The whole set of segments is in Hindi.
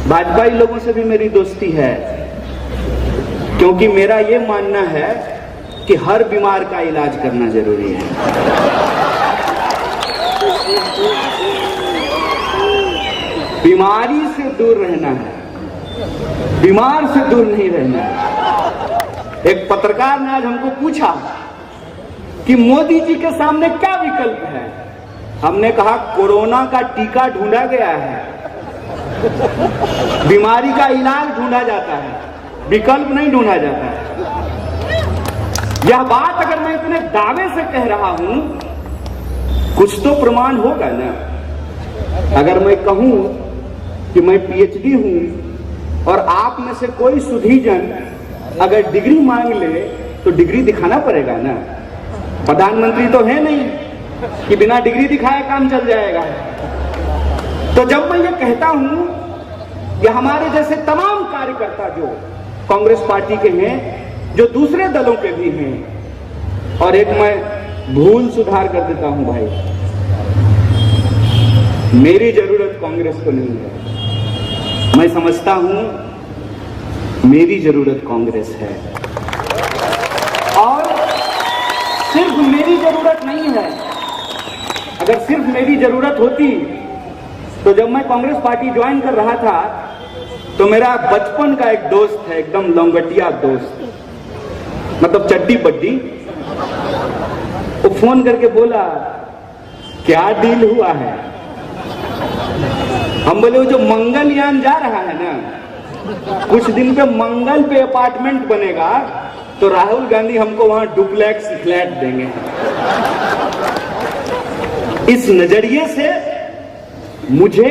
भाजपाई लोगों से भी मेरी दोस्ती है, क्योंकि मेरा ये मानना है कि हर बीमार का इलाज करना जरूरी है। बीमारी से दूर रहना है, बीमार से दूर नहीं रहना है। एक पत्रकार ने आज हमको पूछा कि मोदी जी के सामने क्या विकल्प है। हमने कहा कोरोना का टीका ढूंढा गया है, बीमारी का इलाज ढूंढा जाता है, विकल्प नहीं ढूंढा जाता है। यह बात अगर मैं इतने दावे से कह रहा हूं, कुछ तो प्रमाण होगा ना। अगर मैं कहूं कि मैं पीएचडी हूं और आप में से कोई सुधीजन अगर डिग्री मांग ले तो डिग्री दिखाना पड़ेगा ना। प्रधानमंत्री तो है नहीं कि बिना डिग्री दिखाए काम चल जाएगा। तो जब मैं ये कहता हूं कि हमारे जैसे तमाम कार्यकर्ता जो कांग्रेस पार्टी के हैं, जो दूसरे दलों के भी हैं, और एक मैं भूल सुधार कर देता हूं भाई, मेरी जरूरत कांग्रेस को नहीं है। मैं समझता हूं मेरी जरूरत कांग्रेस है, और सिर्फ मेरी जरूरत नहीं है। अगर सिर्फ मेरी जरूरत होती तो जब मैं कांग्रेस पार्टी ज्वाइन कर रहा था तो मेरा बचपन का एक दोस्त है, एकदम लंगटिया दोस्त, मतलब चड्डी बड्डी, वो फोन करके बोला क्या डील हुआ है। हम बोले वो जो मंगलयान जा रहा है ना, कुछ दिन पे मंगल पे अपार्टमेंट बनेगा तो राहुल गांधी हमको वहां डुप्लेक्स फ्लैट देंगे। इस नजरिए से मुझे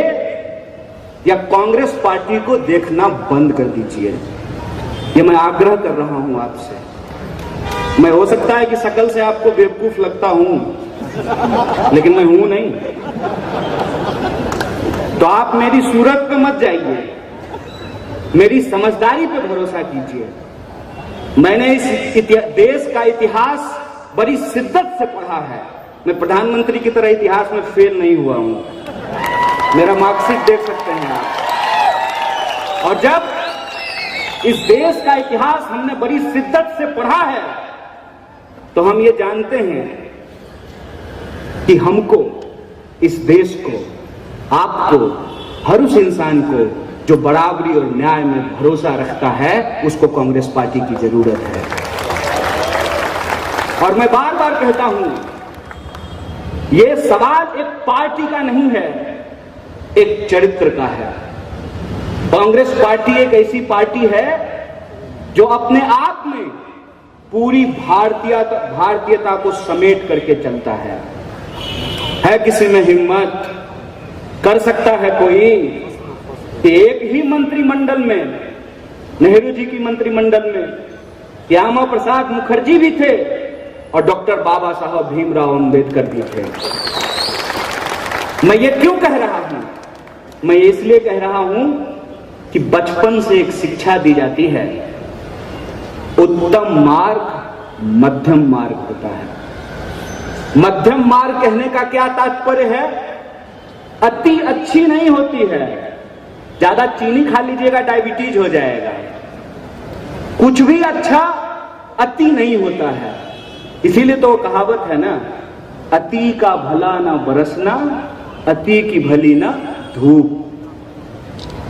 या कांग्रेस पार्टी को देखना बंद कर दीजिए, ये मैं आग्रह कर रहा हूं आपसे। मैं हो सकता है कि शकल से आपको बेवकूफ लगता हूं, लेकिन मैं हूं नहीं। तो आप मेरी सूरत पे मत जाइए, मेरी समझदारी पे भरोसा कीजिए। मैंने इस देश का इतिहास बड़ी शिद्दत से पढ़ा है। मैं प्रधानमंत्री की तरह इतिहास में फेल नहीं हुआ हूं, मेरा मार्कशीट देख सकते हैं आप। और जब इस देश का इतिहास हमने बड़ी शिद्दत से पढ़ा है तो हम ये जानते हैं कि हमको, इस देश को, आपको, हर उस इंसान को जो बराबरी और न्याय में भरोसा रखता है, उसको कांग्रेस पार्टी की जरूरत है। और मैं बार बार कहता हूं, यह सवाल एक पार्टी का नहीं है, एक चरित्र का है। कांग्रेस पार्टी एक ऐसी पार्टी है जो अपने आप में पूरी भारतीयता को समेट करके चलता है किसी में हिम्मत, कर सकता है कोई। एक ही मंत्रिमंडल में, नेहरू जी की मंत्रिमंडल में श्यामा प्रसाद मुखर्जी भी थे और डॉक्टर बाबा साहब भीमराव अंबेडकर भी थे। मैं ये क्यों कह रहा हूं? मैं इसलिए कह रहा हूं कि बचपन से एक शिक्षा दी जाती है, उत्तम मार्ग मध्यम मार्ग होता है। मध्यम मार्ग कहने का क्या तात्पर्य है? अति अच्छी नहीं होती है, ज्यादा चीनी खा लीजिएगा डायबिटीज हो जाएगा। कुछ भी अच्छा अति नहीं होता है। इसीलिए तो कहावत है ना, अति का भला ना बरसना, अति की भली ना धूप।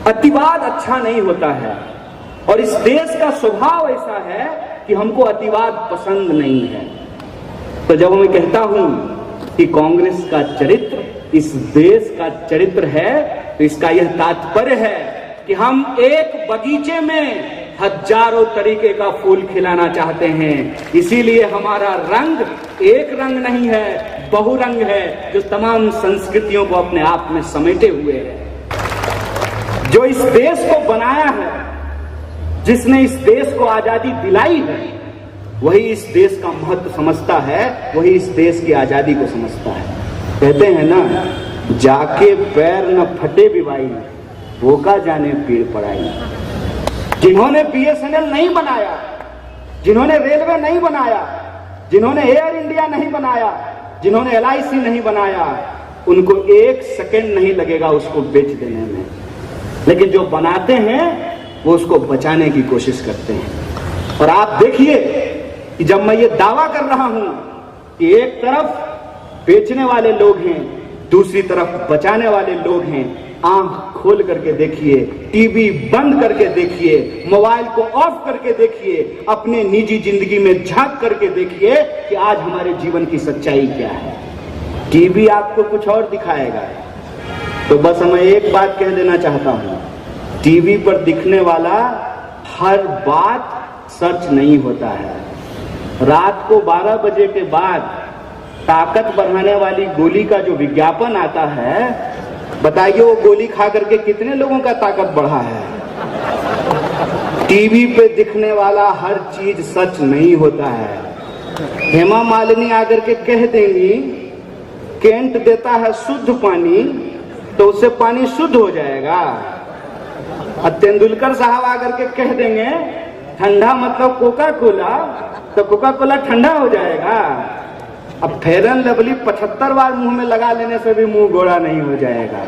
अतिवाद अच्छा नहीं होता है, और इस देश का स्वभाव ऐसा है कि हमको अतिवाद पसंद नहीं है। तो जब मैं कहता हूं कि कांग्रेस का चरित्र इस देश का चरित्र है, तो इसका यह तात्पर्य है कि हम एक बगीचे में हजारों तरीके का फूल खिलाना चाहते हैं। इसीलिए हमारा रंग एक रंग नहीं है, बहुरंग है, जो तमाम संस्कृतियों को अपने आप में समेटे हुए है। जो इस देश को बनाया है, जिसने इस देश को आजादी दिलाई है, वही इस देश का महत्व समझता है, वही इस देश की आजादी को समझता है। कहते हैं ना, जाके पैर न फटे बिवाई, वो का जाने पीड़ पड़ाई। जिन्होंने बीएसएनएल नहीं बनाया, जिन्होंने रेलवे नहीं बनाया, जिन्होंने एयर इंडिया नहीं बनाया, जिन्होंने एलआईसी नहीं बनाया, उनको एक सेकंड नहीं लगेगा उसको बेच देने में। लेकिन जो बनाते हैं वो उसको बचाने की कोशिश करते हैं। और आप देखिए कि जब मैं ये दावा कर रहा हूं कि एक तरफ बेचने वाले लोग हैं, दूसरी तरफ बचाने वाले लोग हैं, आंख खोल करके देखिए, टीवी बंद करके देखिए, मोबाइल को ऑफ करके देखिए, अपने निजी जिंदगी में झांक करके देखिए कि आज हमारे जीवन की सच्चाई क्या है। टीवी आपको कुछ और दिखाएगा। तो बस मैं एक बात कह देना चाहता हूं, टीवी पर दिखने वाला हर बात सच नहीं होता है। रात को 12 बजे के बाद ताकत बढ़ाने वाली गोली का जो विज्ञापन आता है, बताइए वो गोली खा करके कितने लोगों का ताकत बढ़ा है। टीवी पे दिखने वाला हर चीज सच नहीं होता है। हेमा मालिनी आकर के कह देंगी केंट देता है शुद्ध पानी, तो उससे पानी शुद्ध हो जाएगा। और तेंदुलकर साहब आकर के कह देंगे ठंडा मतलब कोका कोला, तो कोका कोला ठंडा हो जाएगा। अब फेयर एंड लवली 75 बार मुंह में लगा लेने से भी मुंह गोरा नहीं हो जाएगा।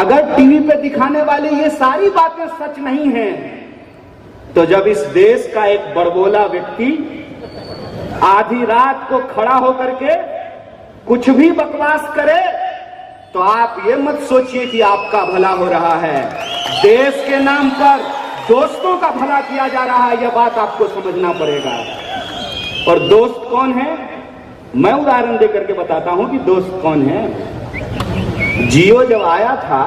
अगर टीवी पे दिखाने वाले ये सारी बातें सच नहीं हैं, तो जब इस देश का एक बड़बोला व्यक्ति आधी रात को खड़ा होकर के कुछ भी बकवास करे, तो आप ये मत सोचिए कि आपका भला हो रहा है। देश के नाम पर दोस्तों का भला किया जा रहा है, यह बात आपको समझना पड़ेगा। और दोस्त कौन है, मैं उदाहरण देकर के बताता हूं कि दोस्त कौन है। जियो जब आया था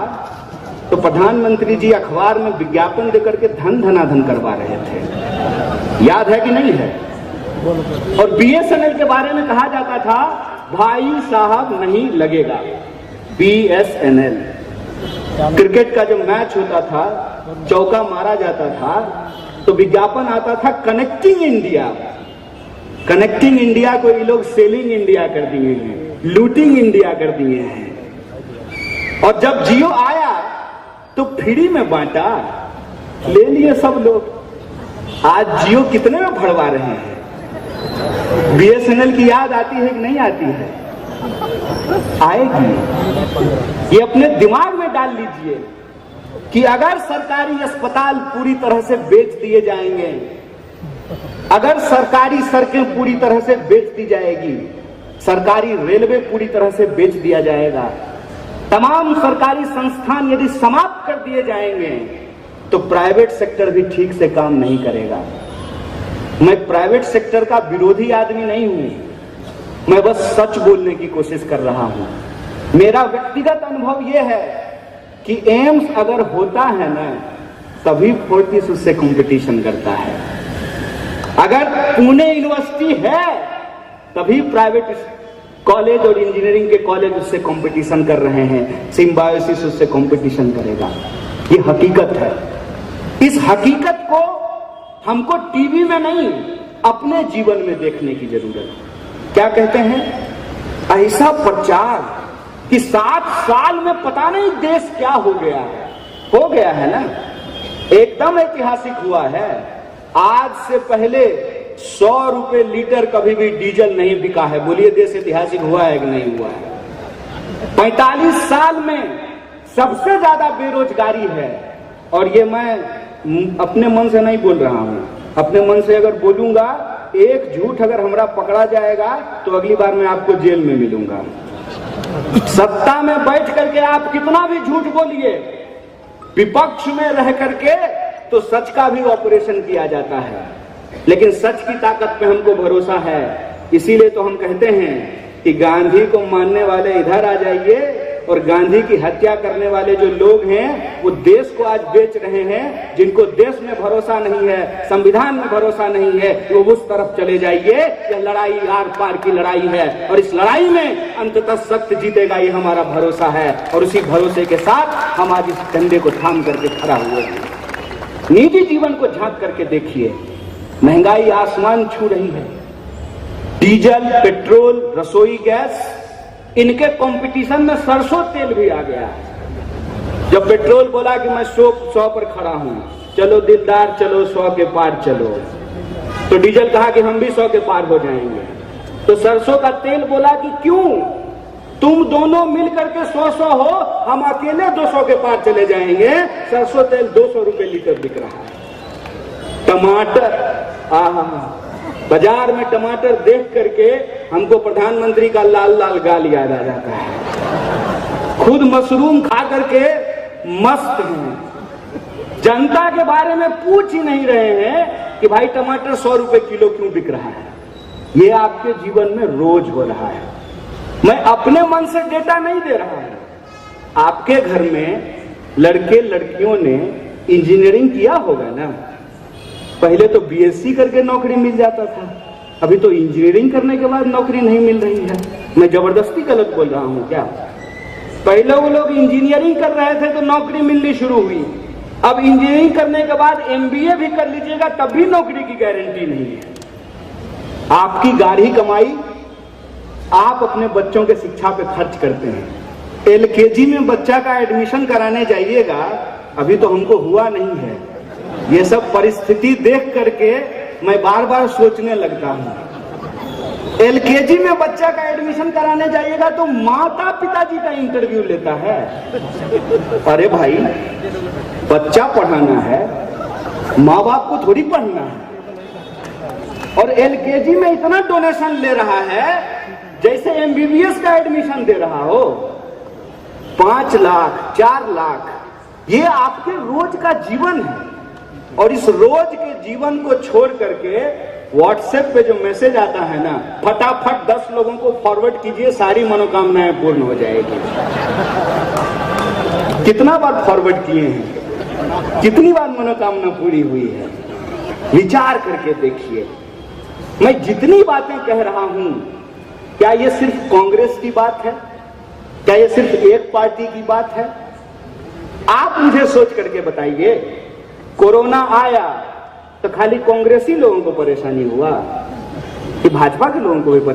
तो प्रधानमंत्री जी अखबार में विज्ञापन देकर के धन धनाधन करवा रहे थे, याद है कि नहीं है। और BSNL के बारे में कहा जाता था भाई साहब नहीं लगेगा। BSNL क्रिकेट का जो मैच होता था, चौका मारा जाता था, तो विज्ञापन आता था कनेक्टिंग इंडिया। कनेक्टिंग इंडिया को ये लोग सेलिंग इंडिया कर दिए हैं, लूटिंग इंडिया कर दिए हैं। और जब जियो आया तो फ्री में बांटा, ले लिए सब लोग। आज जियो कितने में भरवा रहे हैं। BSNL की याद आती है कि नहीं आती है? आएगी। ये अपने दिमाग में डाल लीजिए कि अगर सरकारी अस्पताल पूरी तरह से बेच दिए जाएंगे, अगर सरकारी सड़कें पूरी तरह से बेच दी जाएगी, सरकारी रेलवे पूरी तरह से बेच दिया जाएगा, तमाम सरकारी संस्थान यदि समाप्त कर दिए जाएंगे, तो प्राइवेट सेक्टर भी ठीक से काम नहीं करेगा। मैं प्राइवेट सेक्टर का विरोधी आदमी नहीं हूं, मैं बस सच बोलने की कोशिश कर रहा हूं। मेरा व्यक्तिगत अनुभव यह है कि एम्स अगर होता है ना, तभी फोर्टिस उससे कंपटीशन करता है। अगर पुणे यूनिवर्सिटी है, तभी प्राइवेट कॉलेज और इंजीनियरिंग के कॉलेज उससे कंपटीशन कर रहे हैं, सिम्बायोसिस उससे कंपटीशन करेगा। ये हकीकत है। इस हकीकत को हमको टीवी में नहीं, अपने जीवन में देखने की जरूरत है। क्या कहते हैं, ऐसा प्रचार कि 7 साल में पता नहीं देश क्या हो गया है ना, एकदम ऐतिहासिक हुआ है। आज से पहले 100 रुपए लीटर कभी भी डीजल नहीं बिका है। बोलिए देश ऐतिहासिक हुआ है कि नहीं हुआ है? 45 साल में सबसे ज्यादा बेरोजगारी है। और ये मैं अपने मन से नहीं बोल रहा हूं, अपने मन से अगर बोलूंगा, एक झूठ अगर हमरा पकड़ा जाएगा तो अगली बार मैं आपको जेल में मिलूंगा। सत्ता में बैठ करके आप कितना भी झूठ बोलिए, विपक्ष में रह करके तो सच का भी ऑपरेशन किया जाता है, लेकिन सच की ताकत पे हमको भरोसा है। इसीलिए तो हम कहते हैं कि गांधी को मानने वाले इधर आ जाइए, और गांधी की हत्या करने वाले जो लोग हैं वो देश को आज बेच रहे हैं। जिनको देश में भरोसा नहीं है, संविधान में भरोसा नहीं है, वो उस तरफ चले जाइए। यह लड़ाई आर पार की लड़ाई है, और इस लड़ाई में अंततः सत्य जीतेगा, ये हमारा भरोसा है। और उसी भरोसे के साथ हम आज इस झंडे को थाम करके खड़ा हुए हैं। निजी जीवन को झांक करके देखिए, महंगाई आसमान छू रही है। डीजल, पेट्रोल, रसोई गैस, इनके कंपटीशन में सरसों तेल भी आ गया। जब पेट्रोल बोला कि मैं 100 पर खड़ा हूं, चलो दिलदार चलो 100 के पार चलो, तो डीजल कहा कि हम भी 100 के पार हो जाएंगे। तो सरसों का तेल बोला कि क्यों, तुम दोनों मिल करके 100 हो, हम अकेले 200 के पार चले जाएंगे। सरसों तेल 200 रुपए लीटर बिक रहा है। टमाटर, बाजार में टमाटर देख करके हमको प्रधानमंत्री का लाल लाल गाल याद आ जाता है। खुद मशरूम खा करके मस्त हैं, जनता के बारे में पूछ ही नहीं रहे हैं कि भाई टमाटर 100 रुपए किलो क्यों बिक रहा है। ये आपके जीवन में रोज हो रहा है। मैं अपने मन से डेटा नहीं दे रहा हूं। आपके घर में लड़के लड़कियों ने इंजीनियरिंग किया होगा ना। पहले तो बीएससी करके नौकरी मिल जाता था, अभी तो इंजीनियरिंग करने के बाद नौकरी नहीं मिल रही है। मैं जबरदस्ती गलत बोल रहा हूं क्या? पहले वो लोग इंजीनियरिंग कर रहे थे तो नौकरी मिलनी शुरू हुई। अब इंजीनियरिंग करने के बाद एमबीए भी कर लीजिएगा तब भी नौकरी की गारंटी नहीं है। आपकी गाढ़ी कमाई आप अपने बच्चों के शिक्षा पे खर्च करते हैं। एलकेजी में बच्चा का एडमिशन कराने जाइएगा, अभी तो हमको हुआ नहीं है। ये सब परिस्थिति देख करके मैं बार बार सोचने लगता हूं। एलकेजी में बच्चा का एडमिशन कराने जाइएगा तो माता पिताजी का इंटरव्यू लेता है। अरे भाई, बच्चा पढ़ाना है, माँ बाप को थोड़ी पढ़ना है। और एलकेजी में इतना डोनेशन ले रहा है जैसे एमबीबीएस का एडमिशन दे रहा हो। 5 लाख 4 लाख, ये आपके रोज का जीवन है। और इस रोज के जीवन को छोड़ करके व्हाट्सएप पे जो मैसेज आता है ना, फटाफट 10 लोगों को फॉरवर्ड कीजिए, सारी मनोकामनाएं पूर्ण हो जाएगी। कितना बार फॉरवर्ड किए हैं, कितनी बार मनोकामना पूरी हुई है, विचार करके देखिए। मैं जितनी बातें कह रहा हूं, क्या ये सिर्फ कांग्रेस की बात है? क्या ये सिर्फ एक पार्टी की बात है? आप मुझे सोच करके बताइए। कोरोना आया तो खाली कांग्रेसी लोगों को परेशानी हुआ कि भाजपा के लोगों को भी परेशानी?